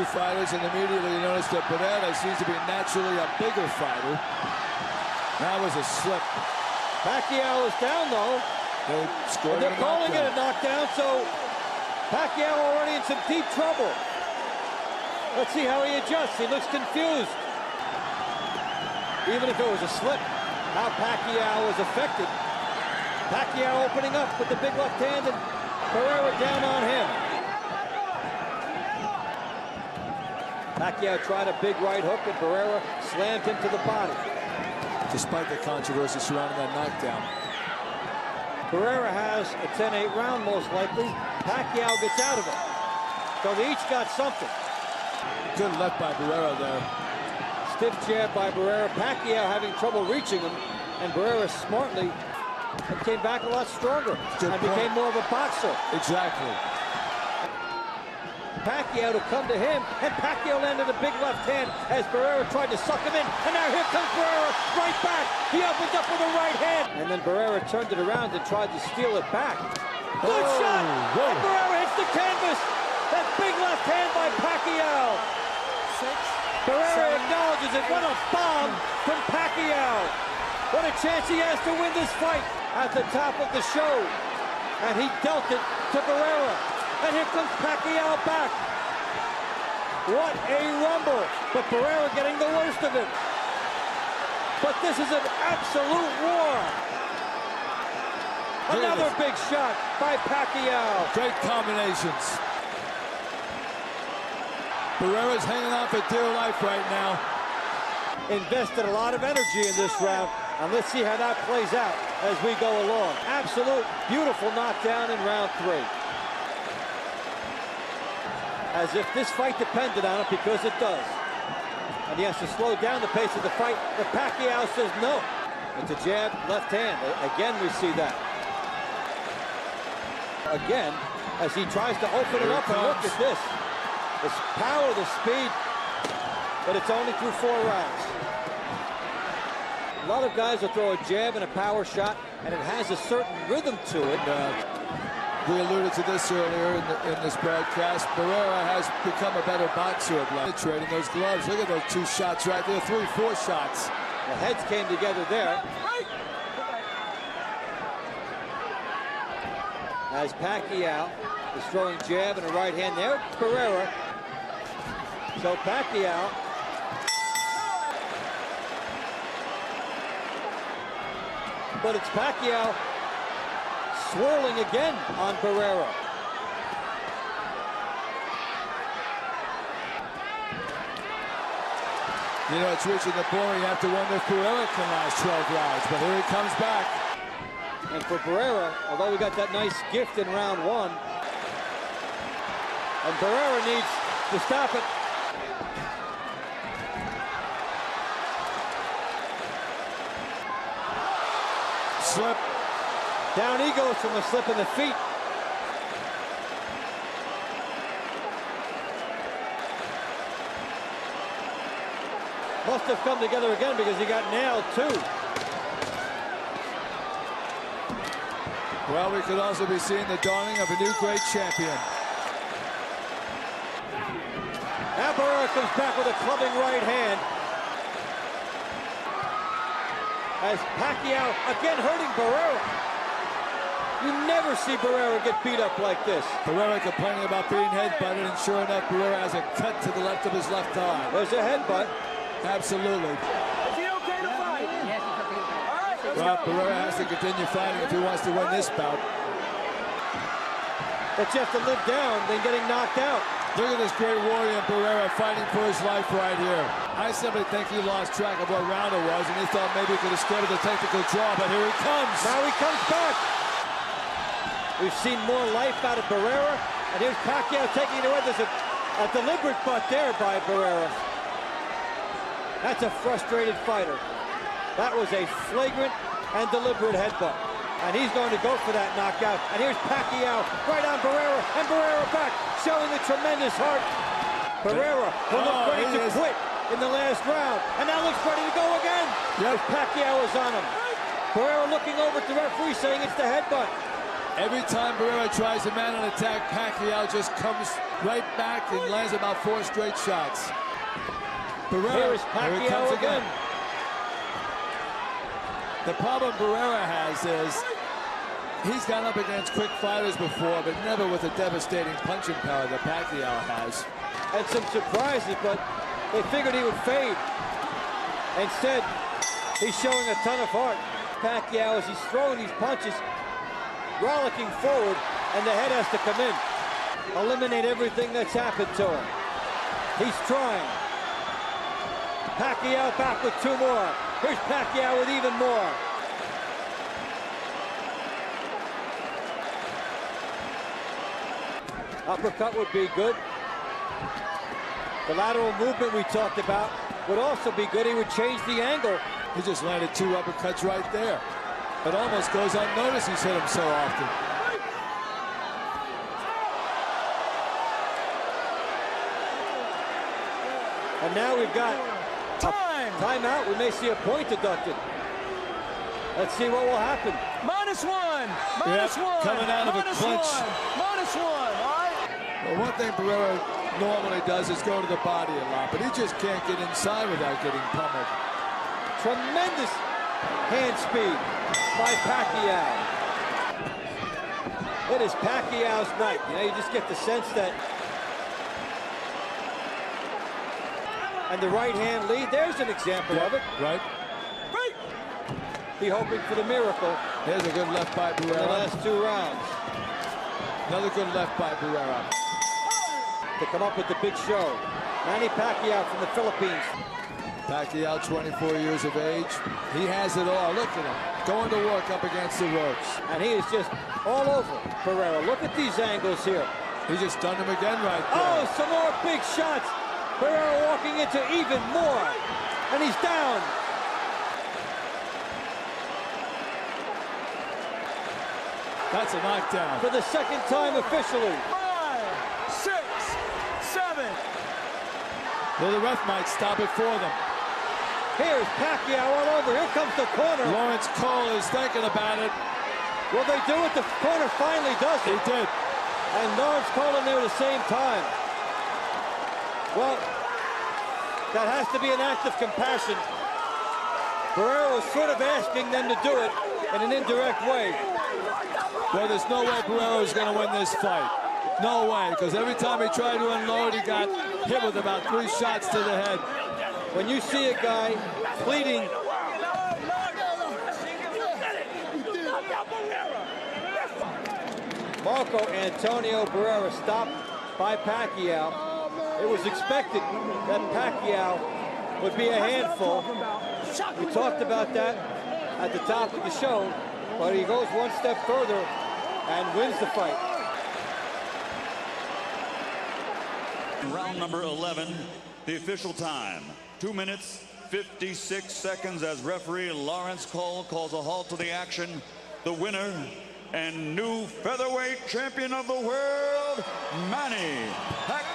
two fighters, and immediately you notice that Barrera seems to be naturally a bigger fighter. That was a slip. Pacquiao is down, though. They're calling it a knockdown, so Pacquiao already in some deep trouble. Let's see how he adjusts. He looks confused. Even if it was a slip, how Pacquiao was affected. Pacquiao opening up with the big left hand, and Barrera down on him. Pacquiao tried a big right hook, and Barrera slammed him to the body. Despite the controversy surrounding that knockdown. Barrera has a 10-8 round, most likely. Pacquiao gets out of it. So they each got something. Good left by Barrera there. Stiff jab by Barrera. Pacquiao having trouble reaching him, and Barrera smartly came back a lot stronger and became more of a boxer. Exactly. Pacquiao to come to him, and Pacquiao landed a big left hand as Barrera tried to suck him in, and now here comes Barrera right back. He opens up with a right hand, and then Barrera turned it around and tried to steal it back. Good shot! And Barrera hits the canvas. That big left hand by Pacquiao. Barrera acknowledges it. What a bomb from Pacquiao. What a chance he has to win this fight at the top of the show. And he dealt it to Barrera. And here comes Pacquiao back. What a rumble. But Barrera getting the worst of it. But this is an absolute war. Another big shot by Pacquiao. Great combinations. Barrera's hanging on for dear life right now. Invested a lot of energy in this round, and let's see how that plays out as we go along. Absolute beautiful knockdown in round 3. As if this fight depended on it, because it does. And he has to slow down the pace of the fight, but Pacquiao says no. It's a jab, left hand. Again, we see that. Again, as he tries to open it up, and look at this. The power, the speed, but it's only through 4 rounds. A lot of guys will throw a jab and a power shot, and it has a certain rhythm to it. We alluded to this earlier in this broadcast. Barrera has become a better boxer at penetrating those gloves. Look at those 2 shots right there, 3, 4 shots. The heads came together there. As Pacquiao is throwing jab and a right hand there, Barrera. So Pacquiao but it's Pacquiao swirling again on Barrera. You know, it's reaching the point where you have to wonder if Barrera can last 12 rounds, but here he comes back. And for Barrera, although we got that nice gift in round 1, and Barrera needs to stop it. Slip. Down he goes from a slip in the feet. Must have come together again because he got nailed too. Well, we could also be seeing the dawning of a new great champion. Now Barrera comes back with a clubbing right hand. As Pacquiao again hurting Barrera. You never see Barrera get beat up like this. Barrera complaining about being headbutted, and sure enough, Barrera has a cut to the left of his left eye. There's a headbutt. Absolutely. Is he okay to fight? Yes, he's okay to fight. All right, well, Barrera has to continue fighting if he wants to win this bout. But you have to live down than getting knocked out. Look at this great warrior Barrera fighting for his life right here. I simply think he lost track of what round it was, and he thought maybe he could have scored the technical draw, but here he comes. Now he comes back. We've seen more life out of Barrera, and here's Pacquiao taking it away. There's a deliberate butt there by Barrera. That's a frustrated fighter. That was a flagrant and deliberate headbutt. And he's going to go for that knockout. And here's Pacquiao right on Barrera, and Barrera back, showing the tremendous heart. Barrera will look ready to quit in the last round, and now looks ready to go again. Yep. Pacquiao is on him. Barrera looking over at the referee saying it's the headbutt. Every time Barrera tries to mount an attack, Pacquiao just comes right back and lands about 4 straight shots. Barrera, Here is Pacquiao again. The problem Barrera has is he's gone up against quick fighters before, but never with the devastating punching power that Pacquiao has. And some surprises, but they figured he would fade. Instead, he's showing a ton of heart. Pacquiao, as he's throwing these punches, rollicking forward, and the head has to come in. Eliminate everything that's happened to him. He's trying. Pacquiao back with 2 more. Here's Pacquiao with even more. Uppercut would be good. The lateral movement we talked about would also be good. He would change the angle. He just landed 2 uppercuts right there. It almost goes unnoticed. He's hit him so often. And now we've got timeout. We may see a point deducted. Let's see what will happen. -1. -1. Coming out of a clinch. -1. All right. Well, one thing Barrera normally does is go to the body a lot, but he just can't get inside without getting pummeled. Tremendous hand speed by Pacquiao. It is Pacquiao's night. You know, you just get the sense that. And the right hand lead, there's an example of it. Right. Be hoping for the miracle. There's a good left by In the Barrera. last 2 rounds. Another good left by Barrera. To come up with the big show. Manny Pacquiao from the Philippines. Pacquiao, 24 years of age. He has it all. Look at him. Going to work up against the ropes. And he is just all over Barrera. Look at these angles here. He just done him again right there. Oh, some more big shots. Barrera walking into even more. And he's down. That's a knockdown. For the 2nd time officially. 5, 6, 7. Well, the ref might stop it for them. Here's Pacquiao all over. Here comes the corner. Lawrence Cole is thinking about it. Will they do it? The corner finally does He it. did. And Lawrence Cole in there at the same time. Well, that has to be an act of compassion. Barrera was sort of asking them to do it in an indirect way. Well, there's no way Barrera is going to win this fight. No way, because every time he tried to unload, he got hit with about 3 shots to the head. When you see a guy pleading, Marco Antonio Barrera stopped by Pacquiao. It was expected that Pacquiao would be a handful. We talked about that at the top of the show, but he goes 1 step further and wins the fight. Round number 11, the official time, 2 minutes, 56 seconds as referee Lawrence Cole calls a halt to the action. The winner and new featherweight champion of the world, Manny Pacquiao.